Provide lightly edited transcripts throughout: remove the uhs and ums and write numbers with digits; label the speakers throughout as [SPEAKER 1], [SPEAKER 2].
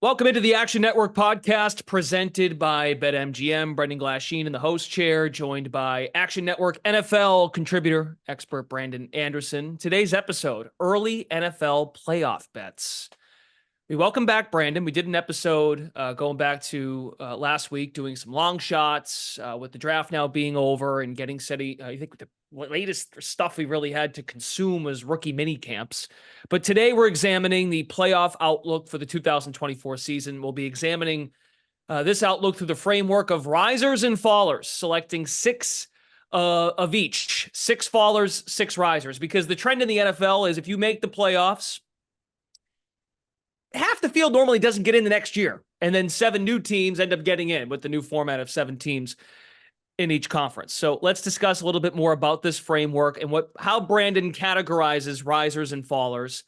[SPEAKER 1] Welcome into the Action Network podcast presented by BetMGM. Brendan Glasheen in the host chair, joined by Action Network NFL contributor, expert Brandon Anderson. Today's episode, early NFL playoff bets. We welcome back Brandon. We did an episode going back to last week, doing some long shots with the draft now being over and getting set. I think the latest stuff we really had to consume was rookie mini camps. But today we're examining the playoff outlook for the 2024 season. We'll be examining this outlook through the framework of risers and fallers, selecting six of each, 6 fallers, 6 risers, because the trend in the NFL is if you make the playoffs, half the field normally doesn't get in the next year. And then 7 new teams end up getting in with the new format of 7 teams in each conference. So let's discuss a little bit more about this framework and how Brandon categorizes risers and fallers.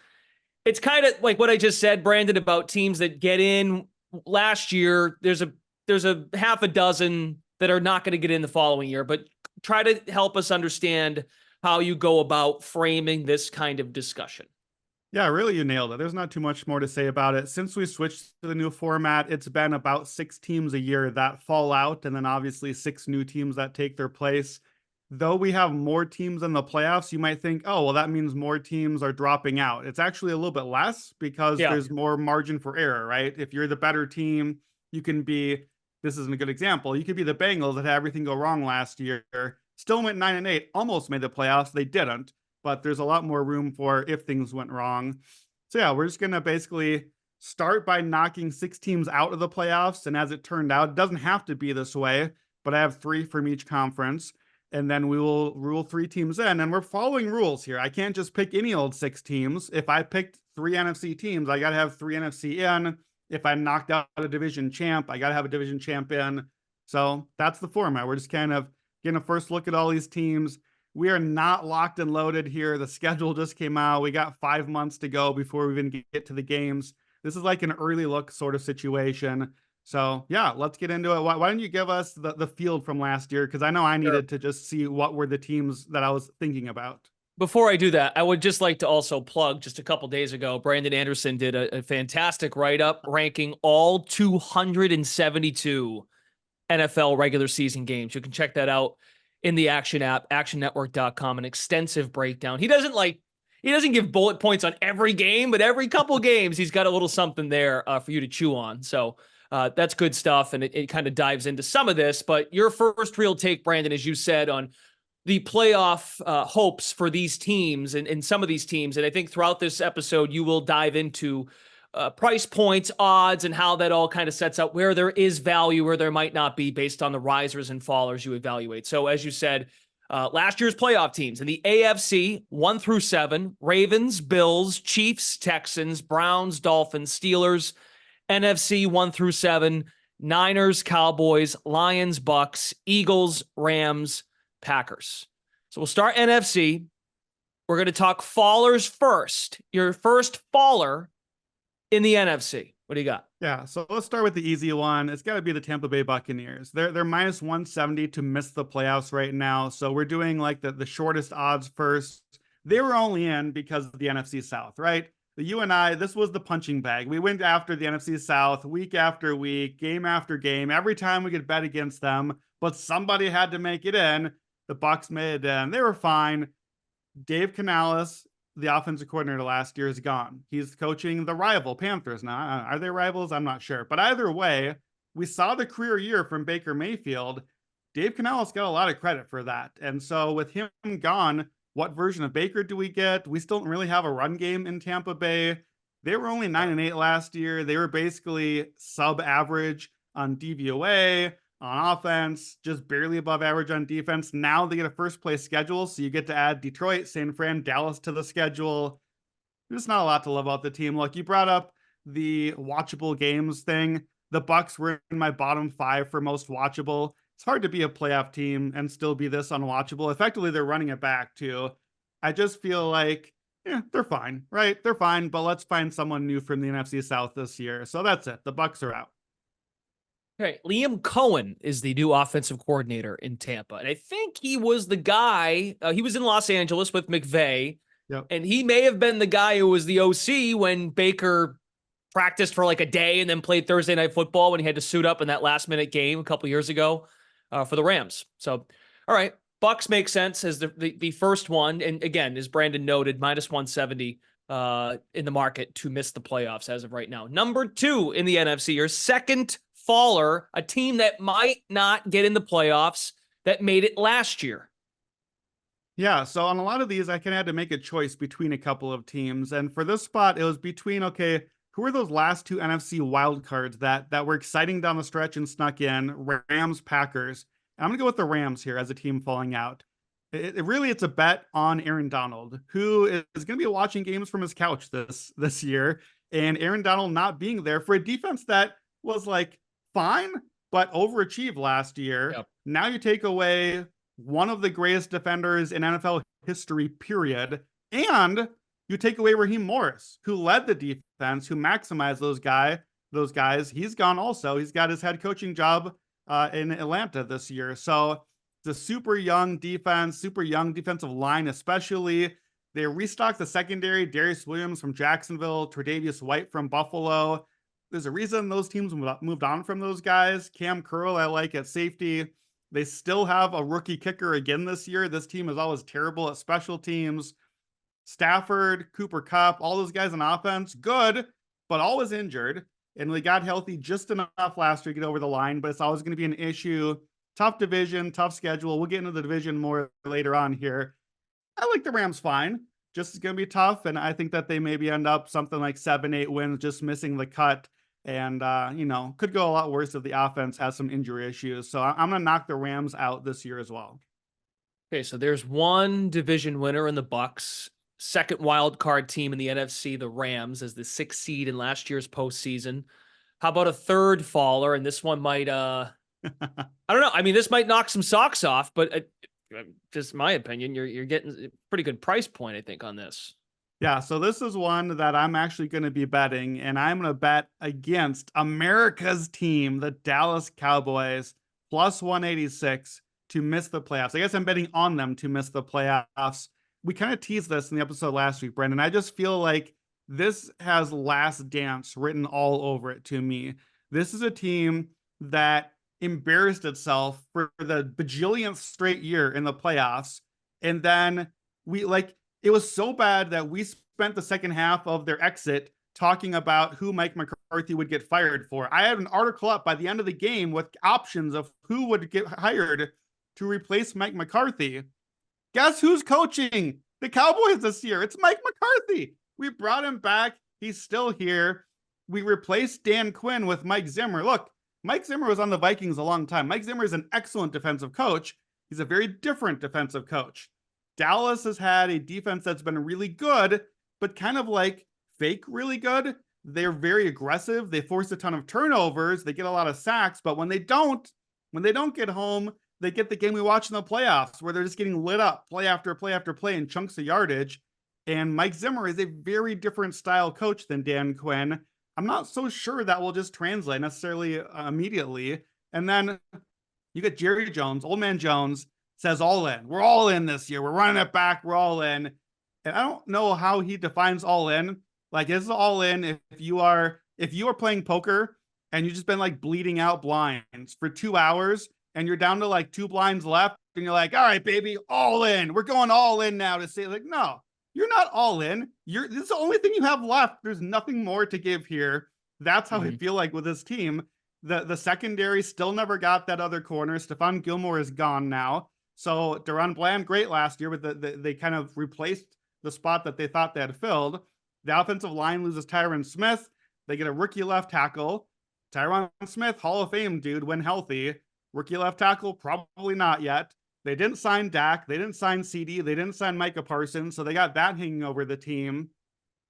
[SPEAKER 1] It's kind of like what I just said, Brandon, about teams that get in last year. There's a half a dozen that are not going to get in the following year, but try to help us understand how you go about framing this kind of discussion.
[SPEAKER 2] Yeah, really, you nailed it. There's not too much more to say about it. Since we switched to the new format, it's been about 6 teams a year that fall out, and then obviously 6 new teams that take their place. Though we have more teams in the playoffs, you might think, oh, well, that means more teams are dropping out. It's actually a little bit less because there's more margin for error, right? If you're the better team, you can be, this isn't a good example, you could be the Bengals that had everything go wrong last year, still went 9-8, almost made the playoffs. They didn't. But there's a lot more room for if things went wrong. So yeah, we're just going to basically start by knocking 6 teams out of the playoffs. And as it turned out, it doesn't have to be this way, but I have 3 from each conference. And then we will rule 3 teams in. And we're following rules here. I can't just pick any old 6 teams. If I picked 3 NFC teams, I got to have 3 NFC in. If I knocked out a division champ, I got to have a division champ in. So that's the format. We're just kind of getting a first look at all these teams. We are not locked and loaded here. The schedule just came out. We got 5 months to go before we even get to the games. This is like an early look sort of situation. So yeah, let's get into it. Why don't you give us the field from last year? Because I know I needed to just see what were the teams that I was thinking about.
[SPEAKER 1] Before I do that, I would just like to also plug, just a couple days ago, Brandon Anderson did a fantastic write-up ranking all 272 NFL regular season games. You can check that out in the Action app, actionnetwork.com, an extensive breakdown. He doesn't give bullet points on every game, but every couple games, he's got a little something there for you to chew on. So that's good stuff. And it kind of dives into some of this, but your first real take, Brandon, as you said, on the playoff hopes for these teams and some of these teams. And I think throughout this episode, you will dive into price points, odds, and how that all kind of sets out where there is value, where there might not be based on the risers and fallers you evaluate. So as you said, last year's playoff teams in the AFC 1 through 7, Ravens, Bills, Chiefs, Texans, Browns, Dolphins, Steelers, NFC 1 through 7, Niners, Cowboys, Lions, Bucks, Eagles, Rams, Packers. So we'll start NFC. We're going to talk fallers first. Your first faller in the NFC. What do you got?
[SPEAKER 2] Yeah, so let's start with the easy one. It's got to be the Tampa Bay Buccaneers. They're minus 170 to miss the playoffs right now. So we're doing like the shortest odds first. They were only in because of the NFC South, right? You and I, this was the punching bag. We went after the NFC South week after week, game after game. Every time we could bet against them, but somebody had to make it in. The Bucs made it in. They were fine. Dave Canales, the offensive coordinator last year, is gone. He's coaching the rival Panthers now. Are they rivals? I'm not sure. But either way, we saw the career year from Baker Mayfield. Dave Canales got a lot of credit for that. And so with him gone, what version of Baker do we get? We still don't really have a run game in Tampa Bay. They were only 9-8 last year. They were basically sub-average on DVOA, on offense, just barely above average on defense. Now they get a first place schedule, so you get to add Detroit, San Fran, Dallas to the schedule. There's not a lot to love about the team. Look, you brought up the watchable games thing. The Bucs were in my bottom 5 for most watchable. It's hard to be a playoff team and still be this unwatchable. Effectively, they're running it back too. I just feel like, they're fine, right? They're fine, but let's find someone new from the NFC South this year. So that's it. The Bucs are out.
[SPEAKER 1] Okay, Liam Cohen is the new offensive coordinator in Tampa. And I think he was the guy, he was in Los Angeles with McVay.
[SPEAKER 2] Yep.
[SPEAKER 1] And he may have been the guy who was the OC when Baker practiced for like a day and then played Thursday Night Football when he had to suit up in that last minute game a couple years ago for the Rams. So, all right. Bucks make sense as the first one. And again, as Brandon noted, minus 170 in the market to miss the playoffs as of right now. Number 2 in the NFC, your second faller, a team that might not get in the playoffs that made it last year.
[SPEAKER 2] Yeah, so on a lot of these, I kind of had to make a choice between a couple of teams. And for this spot, it was between, okay, who are those last 2 NFC wildcards that were exciting down the stretch and snuck in? Rams, Packers. And I'm going to go with the Rams here as a team falling out. It's a bet on Aaron Donald, who is going to be watching games from his couch this year. And Aaron Donald not being there for a defense that was like fine, but overachieved last year.
[SPEAKER 1] Yep.
[SPEAKER 2] Now you take away one of the greatest defenders in NFL history, period. And you take away Raheem Morris, who led the defense, who maximized those guys. He's gone also. He's got his head coaching job in Atlanta this year. So it's a super young defensive line, especially. They restocked the secondary. Darius Williams from Jacksonville, Tre'Davious White from Buffalo. There's a reason those teams moved on from those guys. Cam Curl, I like at safety. They still have a rookie kicker again this year. This team is always terrible at special teams. Stafford, Cooper Kupp, all those guys on offense, good, but always injured. And they got healthy just enough last year to get over the line, but it's always going to be an issue. Tough division, tough schedule. We'll get into the division more later on here. I like the Rams fine. Just is going to be tough, and I think that they maybe end up something like 7-8 wins, just missing the cut. And, could go a lot worse if the offense has some injury issues. So I'm going to knock the Rams out this year as well.
[SPEAKER 1] Okay, so there's one division winner in the Bucks. Second wild card team in the NFC, the Rams, as the 6th seed in last year's postseason. How about a third faller? And this one might, I don't know. I mean, this might knock some socks off, but just my opinion, you're getting a pretty good price point, I think, on this.
[SPEAKER 2] Yeah, so this is one that I'm actually going to be betting, and I'm going to bet against America's team, the Dallas Cowboys, plus 186 to miss the playoffs. I guess I'm betting on them to miss the playoffs. We kind of teased this in the episode last week, Brendan. I just feel like this has Last Dance written all over it to me. This is a team that embarrassed itself for the bajillionth straight year in the playoffs, and then it was so bad that we spent the second half of their exit talking about who Mike McCarthy would get fired for. I had an article up by the end of the game with options of who would get hired to replace Mike McCarthy. Guess who's coaching the Cowboys this year? It's Mike McCarthy. We brought him back. He's still here. We replaced Dan Quinn with Mike Zimmer. Look, Mike Zimmer was on the Vikings a long time. Mike Zimmer is an excellent defensive coach. He's a very different defensive coach. Dallas has had a defense that's been really good, but kind of like fake really good. They're very aggressive. They force a ton of turnovers. They get a lot of sacks, but when they don't get home, they get the game we watch in the playoffs where they're just getting lit up play after play after play in chunks of yardage. And Mike Zimmer is a very different style coach than Dan Quinn. I'm not so sure that will just translate necessarily immediately. And then you get Jerry Jones, Old Man Jones, says all in. We're all in this year. We're running it back. We're all in. And I don't know how he defines all in. Like, this is all in if you are playing poker and you've just been like bleeding out blinds for 2 hours and you're down to like 2 blinds left and you're like, all right, baby, all in. We're going all in now to say, like, no, you're not all in. This is the only thing you have left. There's nothing more to give here. That's how I feel like with this team. The secondary still never got that other corner. Stephon Gilmore is gone now. So Deron Bland, great last year, but they kind of replaced the spot that they thought they had filled. The offensive line loses Tyron Smith. They get a rookie left tackle. Tyron Smith, Hall of Fame dude, when healthy. Rookie left tackle, probably not yet. They didn't sign Dak. They didn't sign CD. They didn't sign Micah Parsons. So they got that hanging over the team.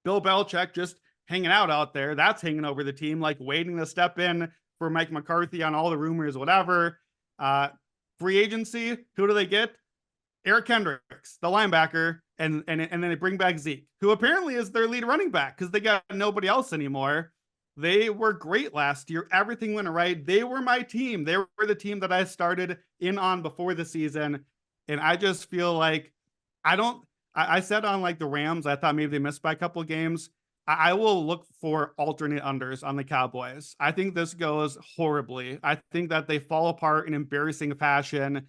[SPEAKER 2] Bill Belichick just hanging out there. That's hanging over the team, like waiting to step in for Mike McCarthy on all the rumors, whatever. Free agency, who do they get? Eric Kendricks, the linebacker, and then they bring back Zeke, who apparently is their lead running back because they got nobody else anymore. They were great last year. Everything went right. They were my team. They were the team that I started in on before the season. And I just feel like I said on like the Rams, I thought maybe they missed by a couple of games. I will look for alternate unders on the Cowboys. I think this goes horribly. I think that they fall apart in embarrassing fashion.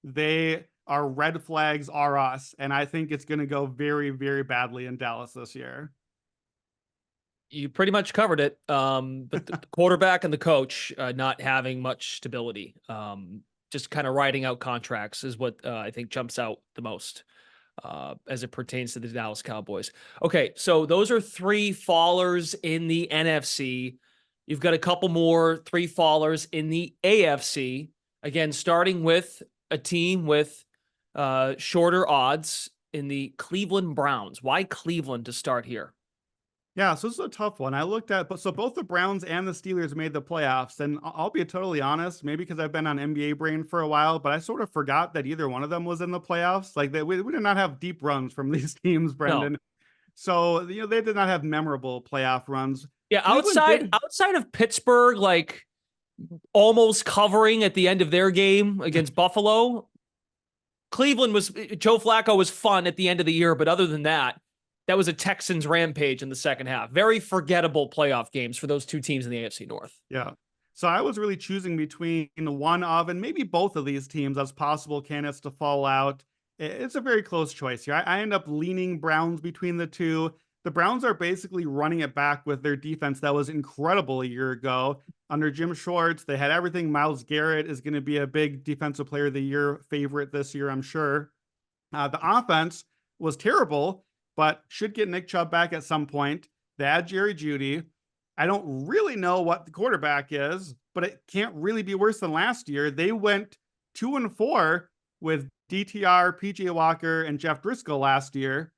[SPEAKER 2] They are red flags are us. And I think it's going to go very, very badly in Dallas this year.
[SPEAKER 1] You pretty much covered it. But the quarterback and the coach not having much stability, just kind of writing out contracts is what I think jumps out the most as it pertains to the Dallas Cowboys. Okay, so those are three fallers in the NFC. You've got a couple more three fallers in the AFC. Again, starting with a team with shorter odds in the Cleveland Browns. Why Cleveland to start here?
[SPEAKER 2] Yeah, so this is a tough one. I looked at, but so both the Browns and the Steelers made the playoffs. And I'll be totally honest, maybe because I've been on NBA brain for a while, but I sort of forgot that either one of them was in the playoffs. Like we did not have deep runs from these teams,
[SPEAKER 1] No.
[SPEAKER 2] Brendan. So, they did not have memorable playoff runs.
[SPEAKER 1] Yeah,
[SPEAKER 2] Cleveland did.
[SPEAKER 1] outside of Pittsburgh, like almost covering at the end of their game against Buffalo, Joe Flacco was fun at the end of the year, but other than that, that was a Texans rampage in the second half. Very forgettable playoff games for those two teams in the AFC North.
[SPEAKER 2] Yeah. So I was really choosing between one of and maybe both of these teams as possible candidates to fall out. It's a very close choice here. I end up leaning Browns between the two. The Browns are basically running it back with their defense that was incredible a year ago. Under Jim Schwartz, they had everything. Myles Garrett is going to be a big defensive player of the year favorite this year, I'm sure. The offense was terrible, but should get Nick Chubb back at some point. They had Jerry Jeudy. I don't really know what the quarterback is, but it can't really be worse than last year. They went 2-4 with DTR, PJ Walker, and Jeff Driscoll last year.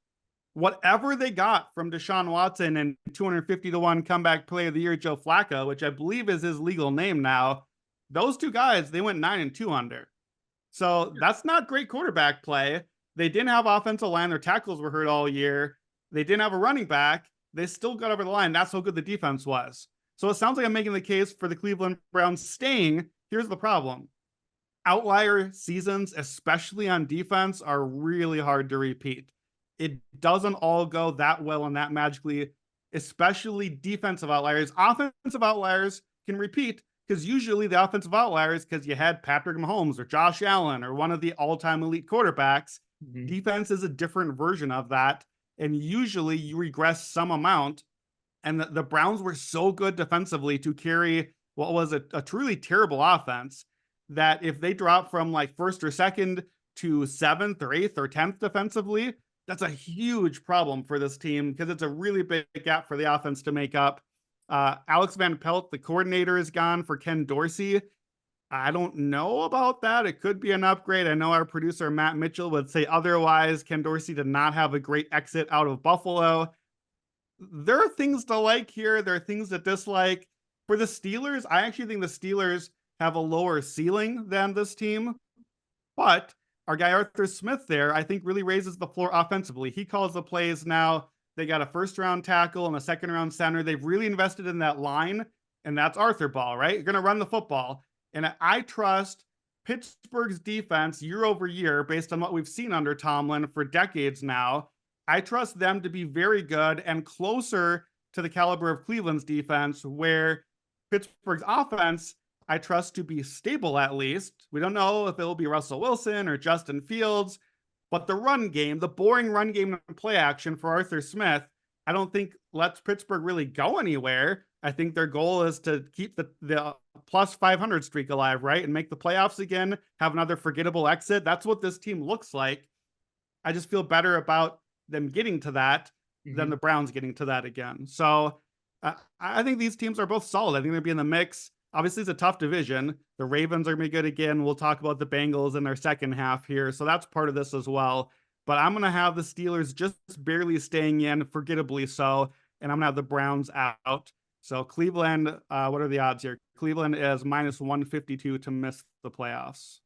[SPEAKER 2] Whatever they got from Deshaun Watson and 250-1 comeback player of the year, Joe Flacco, which I believe is his legal name now, those two guys, they went 9-2 under. So that's not great quarterback play. They didn't have offensive line. Their tackles were hurt all year. They didn't have a running back. They still got over the line. That's how good the defense was. So it sounds like I'm making the case for the Cleveland Browns staying. Here's the problem. Outlier seasons, especially on defense, are really hard to repeat. It doesn't all go that well and that magically, especially defensive outliers. Offensive outliers can repeat because usually the offensive outliers, because you had Patrick Mahomes or Josh Allen or one of the all-time elite quarterbacks. Mm-hmm. Defense is a different version of that. And usually you regress some amount. And the Browns were so good defensively to carry what was a truly terrible offense that if they drop from like first or second to 7th or 8th or 10th defensively, that's a huge problem for this team because it's a really big gap for the offense to make up. Alex Van Pelt, the coordinator, is gone for Ken Dorsey. I don't know about that. It could be an upgrade. I know our producer, Matt Mitchell, would say otherwise. Ken Dorsey did not have a great exit out of Buffalo. There are things to like here. There are things to dislike. For the Steelers, I actually think the Steelers have a lower ceiling than this team. But our guy Arthur Smith there, I think, really raises the floor offensively. He calls the plays now. They got a first-round tackle and a second-round center. They've really invested in that line, and that's Arthur ball, right? You're going to run the football. And I trust Pittsburgh's defense year over year, based on what we've seen under Tomlin for decades now. I trust them to be very good and closer to the caliber of Cleveland's defense, where Pittsburgh's offense, I trust to be stable at least. We don't know if it'll be Russell Wilson or Justin Fields, but the run game, the boring run game and play action for Arthur Smith, I don't think lets Pittsburgh really go anywhere. I think their goal is to keep the plus 500 streak alive, right? And make the playoffs again, have another forgettable exit. That's what this team looks like. I just feel better about them getting to that than the Browns getting to that again. So I think these teams are both solid. I think they'll be in the mix. Obviously, it's a tough division. The Ravens are going to be good again. We'll talk about the Bengals in their second half here. So that's part of this as well. But I'm going to have the Steelers just barely staying in, forgettably so. And I'm going to have the Browns out. So Cleveland, what are the odds here? Cleveland is minus 152 to miss the playoffs.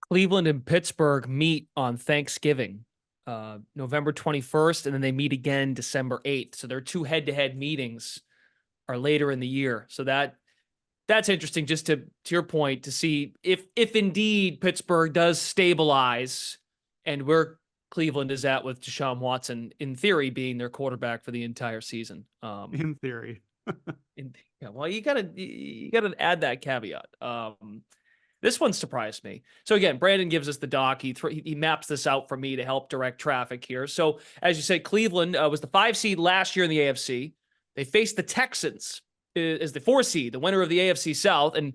[SPEAKER 1] Cleveland and Pittsburgh meet on Thanksgiving, November 21st, and then they meet again December 8th. So their two head-to-head meetings are later in the year. So that's interesting, just to your point, to see if indeed Pittsburgh does stabilize and we're Cleveland is at with Deshaun Watson, in theory, being their quarterback for the entire season.
[SPEAKER 2] In theory.
[SPEAKER 1] Yeah, well, you gotta add that caveat. This one surprised me. So again, Brandon gives us the doc. He maps this out for me to help direct traffic here. So as you said, Cleveland was the 5 seed last year in the AFC. They faced the Texans as the 4 seed, the winner of the AFC South, and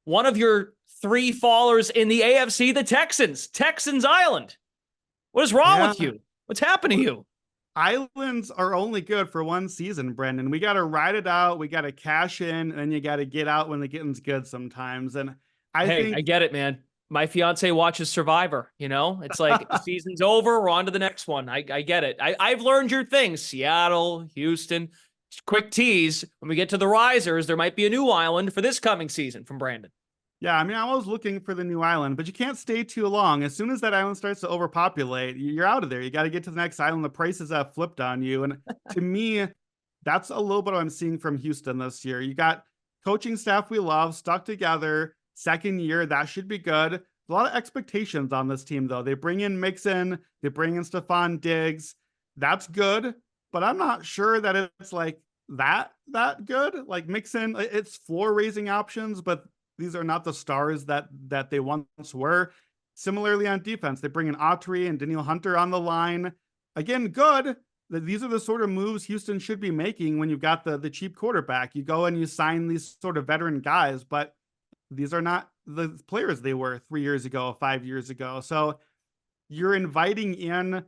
[SPEAKER 1] one of your 3 fallers in the AFC, the Texans Island. What is wrong with you? What's happened to you?
[SPEAKER 2] Islands are only good for one season, Brendan. We got to ride it out. We got to cash in, and then you got to get out when the getting's good sometimes. And I
[SPEAKER 1] get it, man. My fiance watches Survivor. It's like the season's over. We're on to the next one. I get it. I've learned your things. Seattle, Houston. Quick tease. When we get to the risers, there might be a new island for this coming season from Brandon.
[SPEAKER 2] Yeah, I mean, I was looking for the new island, but you can't stay too long. As soon as that island starts to overpopulate, you're out of there. You got to get to the next island. The prices have flipped on you. And to me, that's a little bit what I'm seeing from Houston this year. You got coaching staff we love, stuck together, second year. That should be good. A lot of expectations on this team, though. They bring in Mixon. They bring in Stephon Diggs. That's good, but I'm not sure that it's like that good. Like Mixon, it's floor-raising options, but these are not the stars that they once were. Similarly on defense, they bring in Autry and Danielle Hunter on the line. Again, good. These are the sort of moves Houston should be making when you've got the cheap quarterback. You go and you sign these sort of veteran guys, but these are not the players they were 3 years ago, 5 years ago. So you're inviting in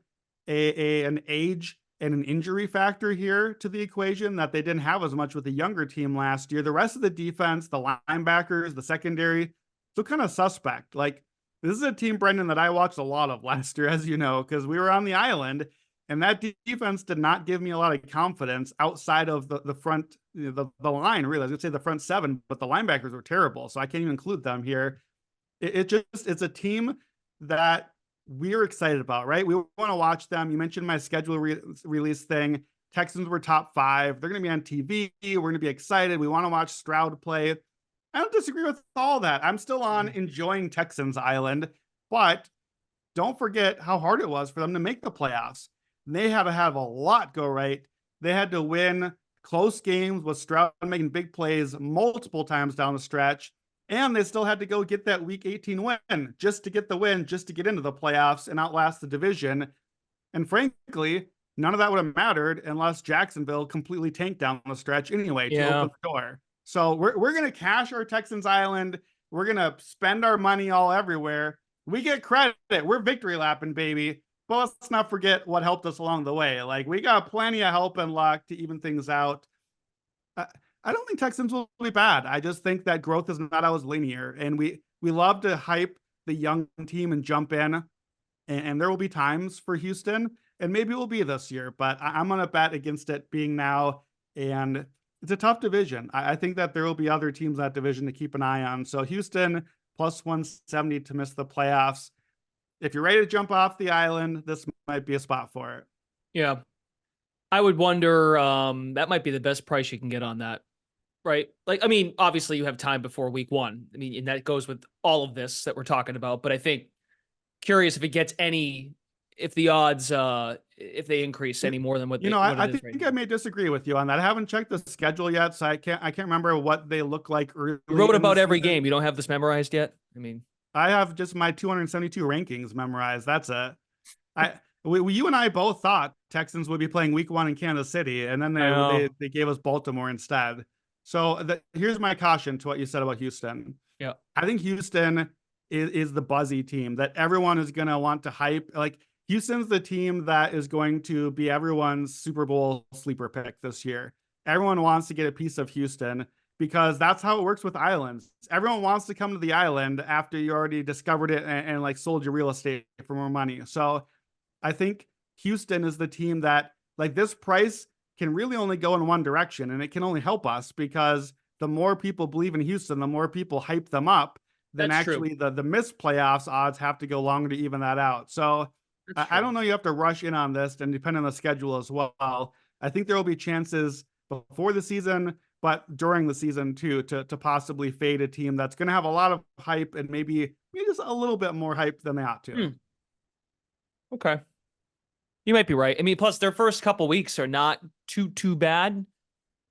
[SPEAKER 2] an age and an injury factor here to the equation that they didn't have as much with the younger team last year. The rest of the defense, the linebackers, the secondary, still kind of suspect. Like, this is a team, Brendan, that I watched a lot of last year, as you know, because we were on the island, and that defense did not give me a lot of confidence outside of the front, the line, really. I was going to say the front 7, but the linebackers were terrible, so I can't even include them here. It's a team that we're excited about, right? We want to watch them. You mentioned my schedule release thing. Texans were top 5. They're going to be on TV. We're going to be excited. We want to watch Stroud play. I don't disagree with all that. I'm still on enjoying Texans Island, but don't forget how hard it was for them to make the playoffs. They had to have a lot go right. They had to win close games with Stroud making big plays multiple times down the stretch. And they still had to go get that week 18 win just to get the win, just to get into the playoffs and outlast the division. And frankly, none of that would have mattered unless Jacksonville completely tanked down the stretch anyway to open the door. So we're going to cash our Texans Island. We're going to spend our money all everywhere. We get credit. We're victory lapping, baby. But let's not forget what helped us along the way. Like, we got plenty of help and luck to even things out. I don't think Texans will be bad. I just think that growth is not always linear. And we love to hype the young team and jump in. And there will be times for Houston. And maybe it will be this year. But I'm going to bet against it being now. And it's a tough division. I think that there will be other teams in that division to keep an eye on. So Houston plus 170 to miss the playoffs. If you're ready to jump off the island, this might be a spot for it.
[SPEAKER 1] Yeah. I would wonder, that might be the best price you can get on that. Right. Like, I mean, obviously you have time before week 1. I mean, and that goes with all of this that we're talking about. But I think curious if it gets if the odds, if they increase any more than what they,
[SPEAKER 2] I think I may disagree with you on that. I haven't checked the schedule yet, so I can't remember what they look like. You
[SPEAKER 1] wrote about every game. You don't have this memorized yet? I mean,
[SPEAKER 2] I have just my 272 rankings memorized. That's it. You and I both thought Texans would be playing week 1 in Kansas City, and then they gave us Baltimore instead. So here's my caution to what you said about Houston.
[SPEAKER 1] Yeah,
[SPEAKER 2] I think Houston is the buzzy team that everyone is going to want to hype. Like, Houston's the team that is going to be everyone's Super Bowl sleeper pick this year. Everyone wants to get a piece of Houston because that's how it works with islands. Everyone wants to come to the island after you already discovered it and like sold your real estate for more money. So I think Houston is the team that, like, this price can really only go in one direction, and it can only help us because the more people believe in Houston, the more people hype them up, then
[SPEAKER 1] That's
[SPEAKER 2] actually
[SPEAKER 1] true.
[SPEAKER 2] the missed playoffs odds have to go longer to even that out. So I don't know, you have to rush in on this and depend on the schedule as well. I think there will be chances before the season, but during the season too, to possibly fade a team that's going to have a lot of hype and maybe just a little bit more hype than they ought to.
[SPEAKER 1] Okay. You might be right. I mean, plus their first couple weeks are not too bad.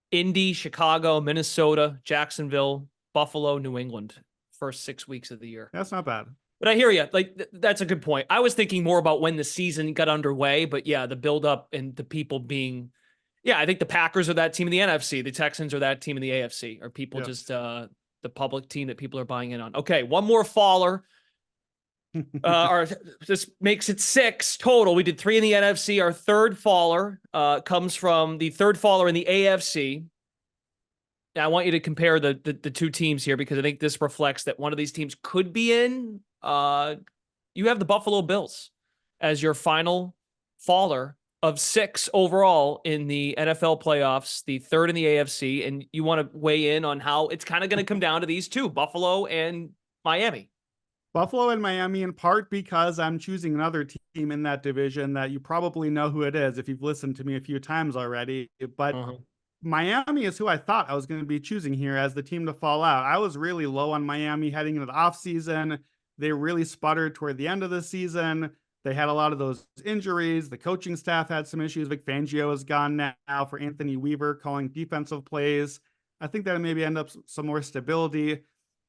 [SPEAKER 1] Indy, Chicago, Minnesota, Jacksonville, Buffalo, New England. First 6 weeks of the year.
[SPEAKER 2] That's not bad.
[SPEAKER 1] But I hear you. Like, that's a good point. I was thinking more about when the season got underway, but yeah, the buildup and the people being, yeah, I think the Packers are that team in the NFC. The Texans are that team in the AFC. Are people just the public team that people are buying in on? Okay, one more faller. This makes it 6 total. We did 3 in the NFC. Our third faller comes from the third faller in the AFC. Now, I want you to compare the two teams here because I think this reflects that one of these teams could be in. You have the Buffalo Bills as your final faller of 6 overall in the NFL playoffs, the third in the AFC, and you want to weigh in on how it's kind of going to come down to these two, Buffalo and Miami.
[SPEAKER 2] Buffalo and Miami, in part because I'm choosing another team in that division that you probably know who it is if you've listened to me a few times already. But Miami is who I thought I was going to be choosing here as the team to fall out. I was really low on Miami heading into the offseason. They really sputtered toward the end of the season. They had a lot of those injuries. The coaching staff had some issues. Vic Fangio is gone now for Anthony Weaver calling defensive plays. I think that maybe end up some more stability.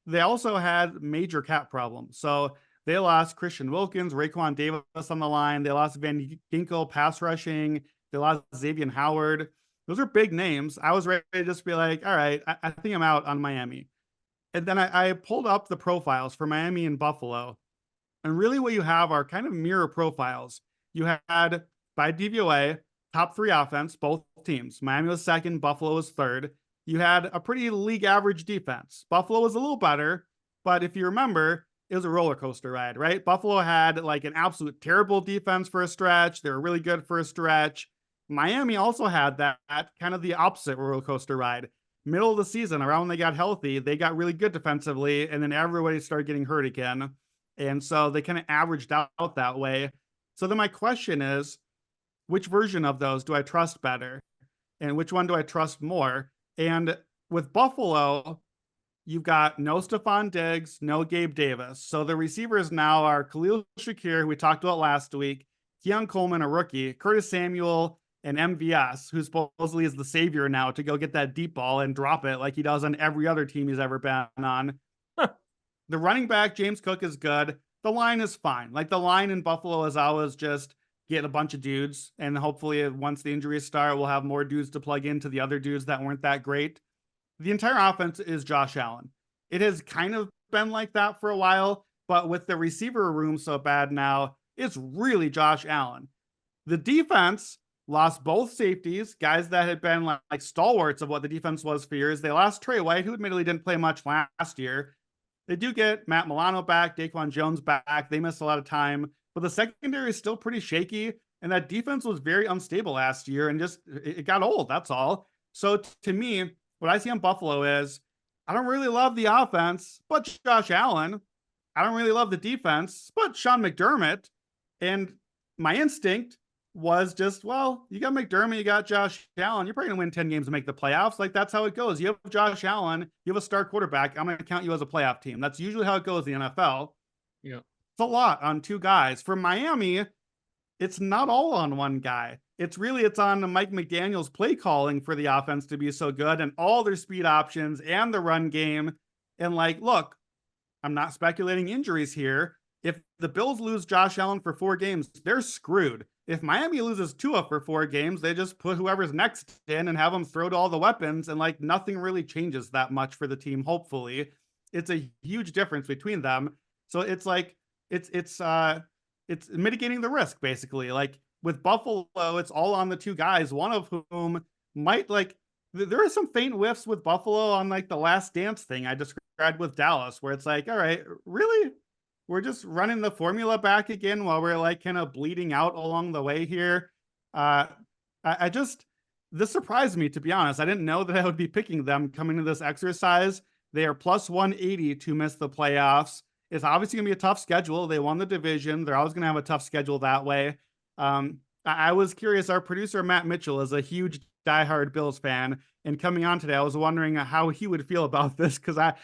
[SPEAKER 2] They also had major cap problems. So they lost Christian Wilkins, Raekwon Davis on the line. They lost Van Ginkel pass rushing. They lost Xavier Howard. Those are big names. I was ready to just be like, all right, I think I'm out on Miami. And then I pulled up the profiles for Miami and Buffalo. And really what you have are kind of mirror profiles. You had, by DVOA, top 3 offense, both teams. Miami was second, Buffalo was third. You had a pretty league average defense. Buffalo was a little better, but if you remember, it was a roller coaster ride, right? Buffalo had like an absolute terrible defense for a stretch. They were really good for a stretch. Miami also had that kind of the opposite roller coaster ride. Middle of the season, around when they got healthy, they got really good defensively, and then everybody started getting hurt again. And so they kind of averaged out that way. So then my question is, which version of those do I trust better? And which one do I trust more? And with Buffalo, you've got no Stephon Diggs, no Gabe Davis. So the receivers now are Khalil Shakir, who we talked about last week, Keon Coleman, a rookie, Curtis Samuel, and MVS, who supposedly is the savior now to go get that deep ball and drop it like he does on every other team he's ever been on. The running back, James Cook, is good. The line is fine. Like the line in Buffalo is always just get a bunch of dudes, and hopefully once the injuries start, we'll have more dudes to plug into the other dudes that weren't that great. The entire offense is Josh Allen. It has kind of been like that for a while, but with the receiver room so bad now, it's really Josh Allen. The defense lost both safeties, guys that had been like stalwarts of what the defense was for years. They lost Trey White, who admittedly didn't play much last year. They do get Matt Milano back, Daquan Jones back. They missed a lot of time. But the secondary is still pretty shaky, and that defense was very unstable last year, and just it got old. That's all. So to me, what I see on Buffalo is I don't really love the offense, but Josh Allen. I don't really love the defense, but Sean McDermott. And my instinct was just, well, you got McDermott, you got Josh Allen. You're probably going to win 10 games and make the playoffs. Like, that's how it goes. You have Josh Allen, you have a star quarterback. I'm going to count you as a playoff team. That's usually how it goes in the NFL.
[SPEAKER 1] Yeah.
[SPEAKER 2] It's a lot on 2 guys. For Miami, it's not all on one guy. It's on Mike McDaniel's play calling for the offense to be so good and all their speed options and the run game. And like, look, I'm not speculating injuries here. If the Bills lose Josh Allen for 4 games, they're screwed. If Miami loses Tua for 4 games, they just put whoever's next in and have them throw to all the weapons, and like nothing really changes that much for the team. Hopefully, it's a huge difference between them. So it's like it's mitigating the risk basically. Like with Buffalo, it's all on the 2 guys, one of whom might like. There are some faint whiffs with Buffalo on like the last dance thing I described with Dallas, where it's like, all right, really? We're just running the formula back again while we're like kind of bleeding out along the way here. This surprised me, to be honest. I didn't know that I would be picking them coming to this exercise. They are plus 180 to miss the playoffs. It's obviously going to be a tough schedule. They won the division. They're always going to have a tough schedule that way. I was curious. Our producer, Matt Mitchell, is a huge diehard Bills fan. And coming on today, I was wondering how he would feel about this, because I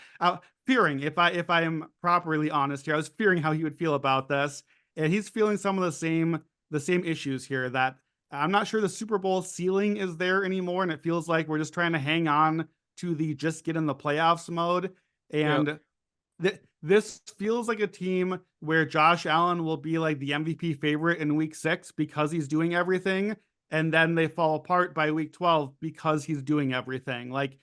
[SPEAKER 2] fearing, if I am properly honest here, I was fearing how he would feel about this. And he's feeling some of the the same issues here that I'm not sure the Super Bowl ceiling is there anymore. And it feels like we're just trying to hang on to the just get in the playoffs mode.
[SPEAKER 1] Yep.
[SPEAKER 2] And this feels like a team where Josh Allen will be like the MVP favorite in week 6 because he's doing everything. And then they fall apart by week 12 because he's doing everything. Like,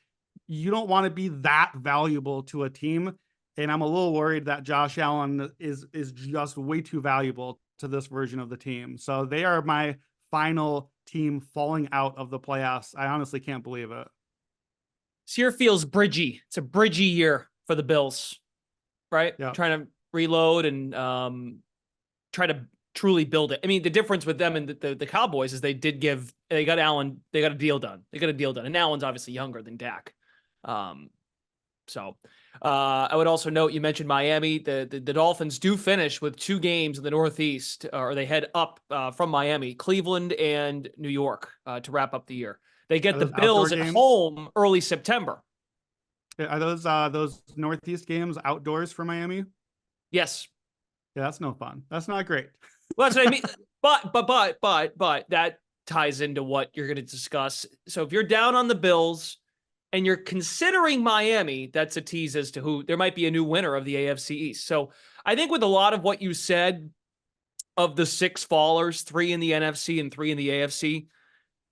[SPEAKER 2] you don't want to be that valuable to a team. And I'm a little worried that Josh Allen is just way too valuable to this version of the team. So they are my final team falling out of the playoffs. I honestly can't believe it.
[SPEAKER 1] This year feels bridgy. It's a bridgy year for the Bills, right?
[SPEAKER 2] Yeah.
[SPEAKER 1] Trying to reload and try to truly build it. I mean, the difference with them and the Cowboys is they got Allen, they got a deal done. And Allen's obviously younger than Dak. So I would also note, you mentioned Miami. The Dolphins do finish with 2 games in the Northeast, or they head up from Miami, Cleveland and New York to wrap up the year. They get the Bills at home early September.
[SPEAKER 2] Are those Northeast games outdoors for Miami?
[SPEAKER 1] Yes.
[SPEAKER 2] Yeah, that's no fun. That's not great.
[SPEAKER 1] Well, that's what I mean. But that ties into what you're going to discuss. So if you're down on the Bills and you're considering Miami, that's a tease as to who there might be a new winner of the AFC East. So I think with a lot of what you said of the 6 fallers, 3 in the NFC and 3 in the AFC,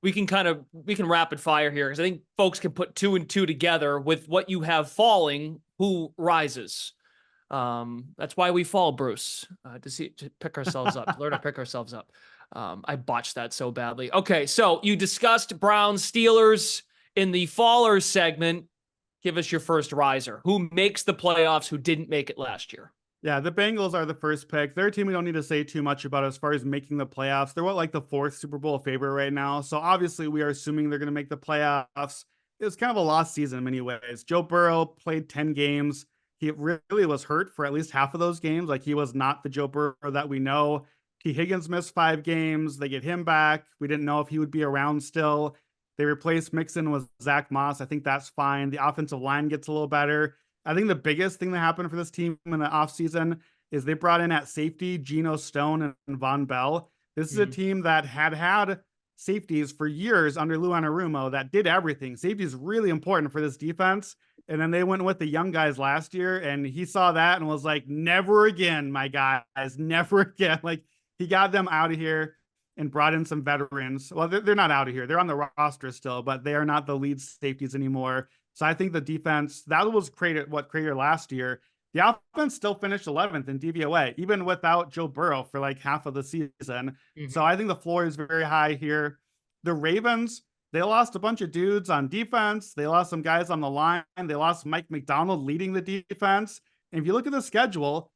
[SPEAKER 1] we can rapid fire here because I think folks can put 2 and 2 together with what you have falling, who rises. That's why we fall, Bruce, to pick ourselves up, to learn to pick ourselves up. I botched that so badly. Okay, so you discussed Browns, Steelers in the fallers segment. Give us your first riser. Who makes the playoffs, who didn't make it last year?
[SPEAKER 2] Yeah, the Bengals are the first pick. They're a team we don't need to say too much about as far as making the playoffs. They're like the 4th Super Bowl favorite right now. So obviously we are assuming they're going to make the playoffs. It was kind of a lost season in many ways. Joe Burrow played 10 games. He really was hurt for at least half of those games. Like, he was not the Joe Burrow that we know. T. Higgins missed 5 games. They get him back. We didn't know if he would be around still. They replaced Mixon with Zach Moss. I think that's fine. The offensive line gets a little better. I think the biggest thing that happened for this team in the offseason is they brought in at safety Geno Stone and Von Bell. This is a team that had safeties for years under Lou Anarumo that did everything. Safety is really important for this defense. And then they went with the young guys last year, and he saw that and was like, never again, my guys, never again. Like, he got them out of here and brought in some veterans. Well, they're not out of here. They're on the roster still, but they are not the lead safeties anymore. So I think the defense, that was created last year. The offense still finished 11th in DVOA, even without Joe Burrow for like half of the season. Mm-hmm. So I think the floor is very high here. The Ravens, they lost a bunch of dudes on defense. They lost some guys on the line. They lost Mike McDonald leading the defense. And if you look at the schedule,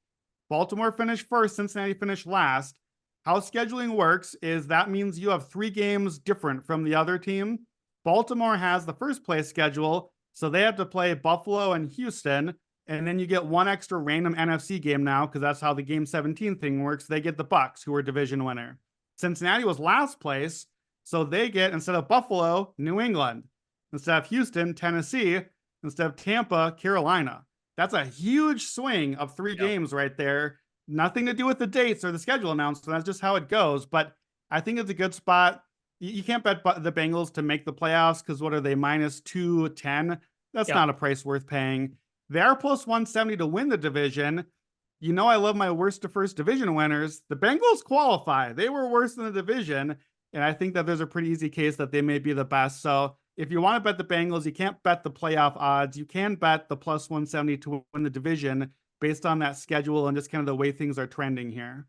[SPEAKER 2] Baltimore finished first, Cincinnati finished last. How scheduling works is that means you have 3 games different from the other team. Baltimore has the first place schedule, so they have to play Buffalo and Houston, and then you get 1 extra random NFC game now because that's how the Game 17 thing works. They get the Bucs, who are division winner. Cincinnati was last place, so they get, instead of Buffalo, New England. Instead of Houston, Tennessee. Instead of Tampa, Carolina. That's a huge swing of 3 games right there. Nothing to do with the dates or the schedule announcement. That's just how it goes. But I think it's a good spot. You can't bet the Bengals to make the playoffs because what are they, minus 210? That's not a price worth paying. They are plus 170 to win the division. You know I love my worst to first division winners. The Bengals qualify. They were worse than the division, and I think that there's a pretty easy case that they may be the best. So if you want to bet the Bengals, you can't bet the playoff odds. You can bet the plus 170 to win the division based on that schedule and just kind of the way things are trending here.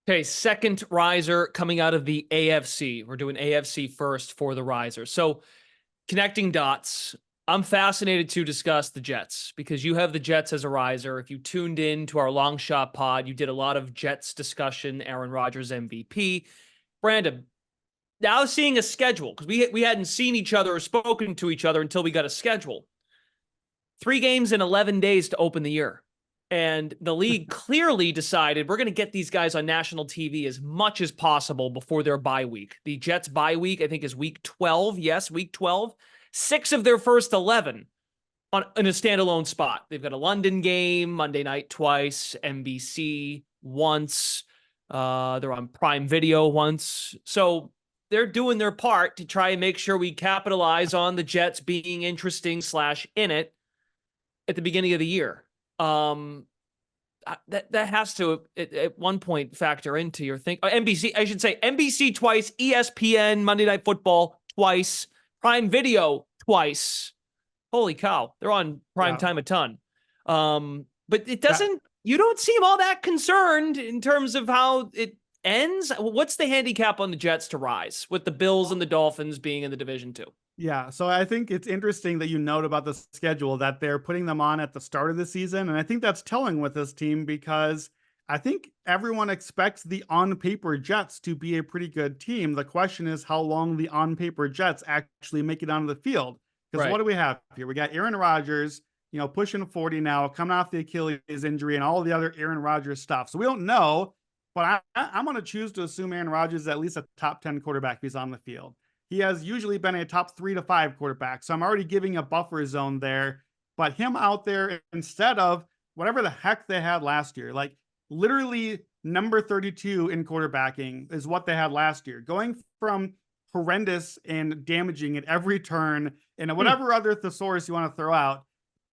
[SPEAKER 1] Okay, second riser coming out of the AFC. We're doing AFC first for the riser. So connecting dots, I'm fascinated to discuss the Jets because you have the Jets as a riser. If you tuned in to our long shot pod, you did a lot of Jets discussion, Aaron Rodgers MVP. Brandon, now seeing a schedule, because we hadn't seen each other or spoken to each other until we got a schedule. 3 games in 11 days to open the year. And the league clearly decided we're going to get these guys on national TV as much as possible before their bye week. The Jets bye week, I think, is week 12. Yes, week 12. 6 of their first 11 in a standalone spot. They've got a London game, Monday night twice, NBC once. They're on Prime Video once. So they're doing their part to try and make sure we capitalize on the Jets being interesting / in it at the beginning of the year. That has to at one point factor into your NBC. I should say NBC twice, ESPN Monday Night Football twice, Prime Video twice. Holy cow, they're on prime time a ton. But it doesn't. You don't seem all that concerned in terms of how it ends. What's the handicap on the Jets to rise with the Bills and the Dolphins being in the division too?
[SPEAKER 2] Yeah, so I think it's interesting that you note about the schedule that they're putting them on at the start of the season. And I think that's telling with this team because I think everyone expects the on-paper Jets to be a pretty good team. The question is how long the on-paper Jets actually make it onto the field. Because what do we have here? We got Aaron Rodgers, pushing 40 now, coming off the Achilles injury and all the other Aaron Rodgers stuff. So we don't know, but I'm going to choose to assume Aaron Rodgers is at least a top 10 quarterback if he's on the field. He has usually been a top 3 to 5 quarterback. So I'm already giving a buffer zone there. But him out there instead of whatever the heck they had last year, like literally number 32 in quarterbacking is what they had last year. Going from horrendous and damaging at every turn and whatever other thesaurus you want to throw out,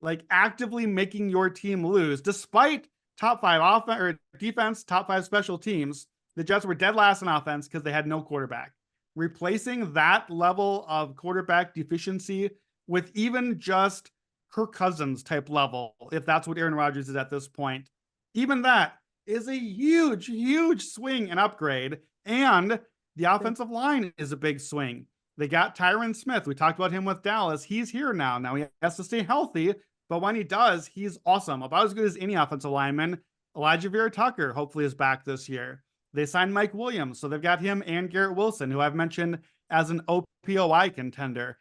[SPEAKER 2] like actively making your team lose despite top 5 offense or defense, top 5 special teams. The Jets were dead last in offense because they had no quarterback. Replacing that level of quarterback deficiency with even just Kirk Cousins type level, if that's what Aaron Rodgers is at this point, even that is a huge, huge swing and upgrade. And the offensive line is a big swing. They got Tyron Smith. We talked about him with Dallas. He's here now. Now he has to stay healthy, but when he does, he's awesome. About as good as any offensive lineman. Elijah Vera-Tucker hopefully is back this year. They signed Mike Williams, so they've got him and Garrett Wilson, who I've mentioned as an OPOI contender.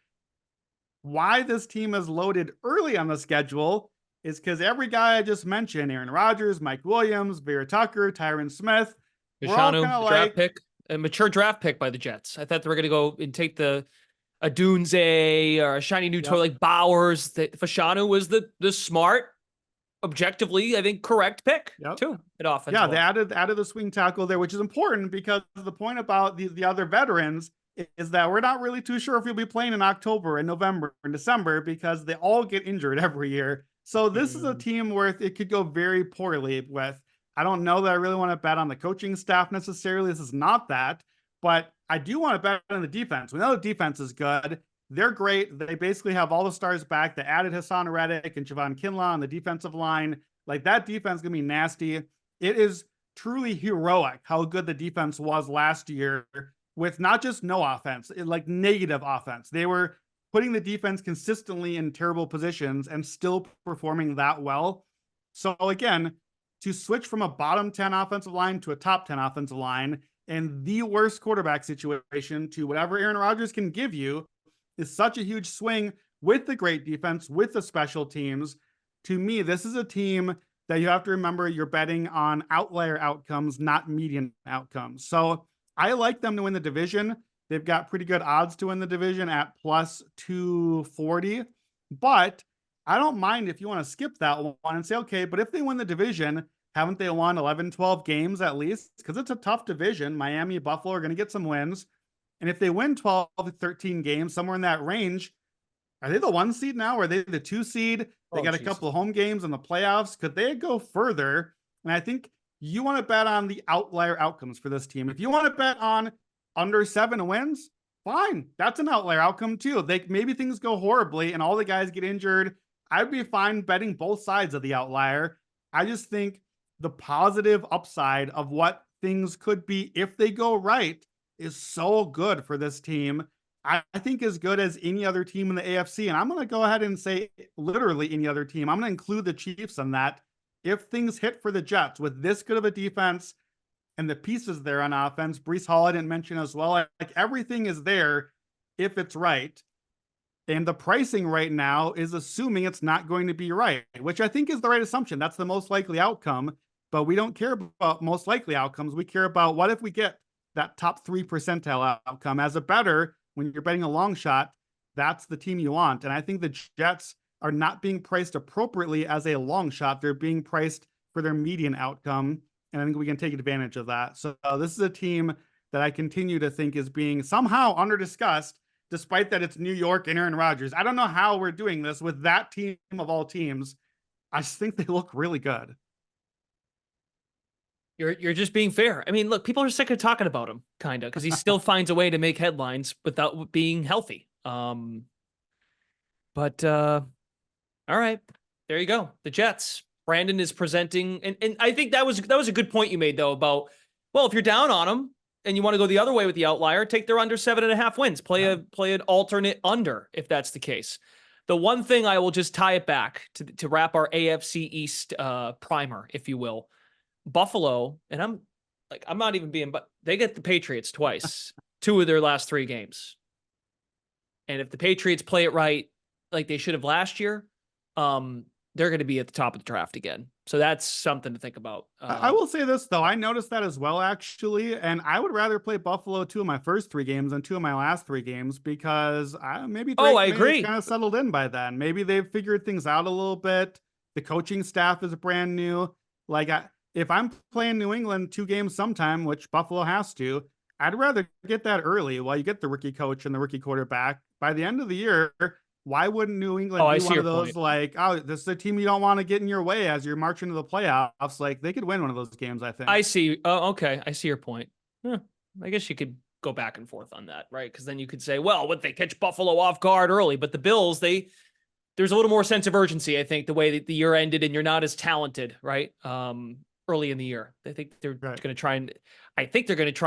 [SPEAKER 2] Why this team is loaded early on the schedule is because every guy I just mentioned, Aaron Rodgers, Mike Williams, Vera-Tucker, Tyron Smith, we're all kind of
[SPEAKER 1] draft pick, a mature draft pick by the Jets. I thought they were going to go and take a Dunze or a shiny new toy like Bowers. Fashanu was the smart, objectively, I think, correct pick too at offense.
[SPEAKER 2] Yeah, they added the swing tackle there, which is important because the point about the other veterans is that we're not really too sure if he'll be playing in October and November and December because they all get injured every year. So this is a team where it could go very poorly with. I don't know that I really want to bet on the coaching staff necessarily. This is not that, but I do want to bet on the defense. We know the defense is good. They're great. They basically have all the stars back. They added Hassan Reddick and Javon Kinlaw on the defensive line. Like that defense is going to be nasty. It is truly heroic how good the defense was last year with not just no offense, like negative offense. They were putting the defense consistently in terrible positions and still performing that well. So again, to switch from a bottom 10 offensive line to a top 10 offensive line and the worst quarterback situation to whatever Aaron Rodgers can give you is such a huge swing with the great defense, with the special teams. To me, this is a team that you have to remember you're betting on outlier outcomes, not median outcomes. So I like them to win the division. They've got pretty good odds to win the division at plus 240, but I don't mind if you want to skip that one and say, okay, but if they win the division, haven't they won 11, 12 games at least? Because it's a tough division. Miami, Buffalo are going to get some wins. And if they win 12 to 13 games, somewhere in that range, are they the 1 seed now? Or are they the 2 seed? They got a couple of home games in the playoffs. Could they go further? And I think you want to bet on the outlier outcomes for this team. If you want to bet on under 7 wins, fine. That's an outlier outcome too. Maybe things go horribly and all the guys get injured. I'd be fine betting both sides of the outlier. I just think the positive upside of what things could be if they go right is so good for this team. I think as good as any other team in the AFC. And I'm going to go ahead and say literally any other team. I'm going to include the Chiefs on that. If things hit for the Jets with this good of a defense and the pieces there on offense, Breece Hall I didn't mention as well. Like everything is there if it's right. And the pricing right now is assuming it's not going to be right, which I think is the right assumption. That's the most likely outcome. But we don't care about most likely outcomes. We care about what if we get that top 3 percentile outcome as a better. When you're betting a long shot, that's the team you want. And I think the Jets are not being priced appropriately as a long shot. They're being priced for their median outcome. and I think we can take advantage of that. So this is a team that I continue to think is being somehow under-discussed, despite that it's New York and Aaron Rodgers. I don't know how we're doing this with that team of all teams. I just think they look really good.
[SPEAKER 1] You're just being fair. I mean, look, people are sick of talking about him, kind of, because he still finds a way to make headlines without being healthy. But all right, there you go. The Jets. Brandon is presenting, and I think that was a good point you made though about, well, if you're down on them and you want to go the other way with the outlier, take their under 7.5 wins. Play an alternate under if that's the case. The one thing I will just tie it back to wrap our AFC East primer, if you will. Buffalo, and I'm not even being, but they get the Patriots twice, 2 of their last 3 games. And if the Patriots play it right, like they should have last year, they're going to be at the top of the draft again. So that's something to think about.
[SPEAKER 2] I will say this, though. I noticed that as well, actually. And I would rather play Buffalo 2 of my first 3 games than 2 of my last 3 games because maybe Drake
[SPEAKER 1] I agree.
[SPEAKER 2] kind of settled in by then. Maybe they've figured things out a little bit. The coaching staff is brand new. Like, if I'm playing New England 2 games sometime, which Buffalo has to, I'd rather get that early while you get the rookie coach and the rookie quarterback. By the end of the year, why wouldn't New England be one of those point. Like, oh, this is a team you don't want to get in your way as you're marching to the playoffs? Like, they could win one of those games, I think.
[SPEAKER 1] I see. Oh, okay. I see your point. I guess you could go back and forth on that, right? Because then you could say, well, would they catch Buffalo off guard early? But the Bills, there's a little more sense of urgency, I think, the way that the year ended and you're not as talented, right? Early in the year. I think they're going to try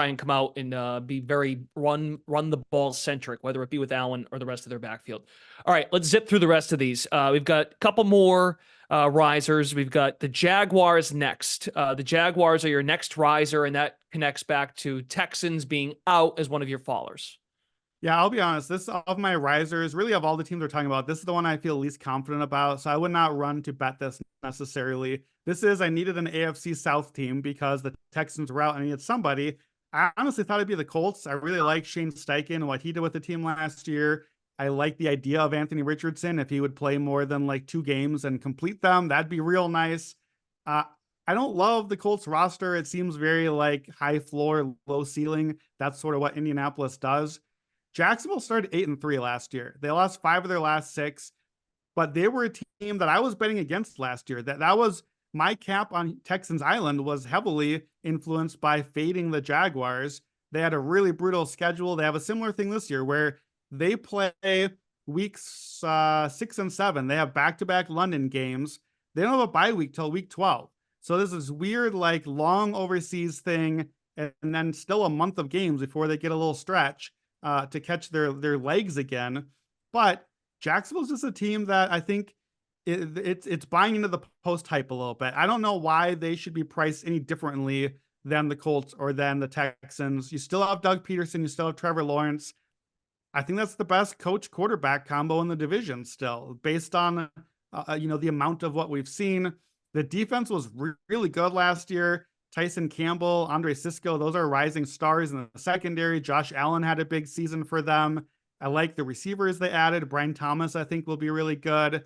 [SPEAKER 1] and come out and be very run the ball centric, whether it be with Allen or the rest of their backfield. All right, let's zip through the rest of these. We've got a couple more risers. We've got the Jaguars next. The Jaguars are your next riser, and that connects back to Texans being out as one of your fallers.
[SPEAKER 2] Yeah, I'll be honest. This of my risers, really of all the teams we're talking about, this is the one I feel least confident about. So I would not run to bet this necessarily. I needed an AFC South team because the Texans were out and I needed somebody. I honestly thought it'd be the Colts. I really like Shane Steichen and what he did with the team last year. I like the idea of Anthony Richardson. If he would play more than like 2 games and complete them, that'd be real nice. I don't love the Colts roster. It seems very like high floor, low ceiling. That's sort of what Indianapolis does. Jacksonville started 8-3 last year. They lost 5 of their last 6, but they were a team that I was betting against last year. That was my cap on Texans Island was heavily influenced by fading the Jaguars. They had a really brutal schedule. They have a similar thing this year where they play weeks 6 and 7. They have back-to-back London games. They don't have a bye week till week 12. So there's this weird, like, long overseas thing, and then still a month of games before they get a little stretch to catch their legs again. But Jacksonville's just a team that I think it's buying into the post hype a little bit. I don't know why they should be priced any differently than the Colts or than the Texans. You still have Doug Peterson. You still have Trevor Lawrence. I think that's the best coach quarterback combo in the division still, based on the amount of what we've seen. The defense was really good last year. Tyson Campbell, Andre Sisco, those are rising stars in the secondary. Josh Allen had a big season for them. I like the receivers they added. Brian Thomas, I think, will be really good.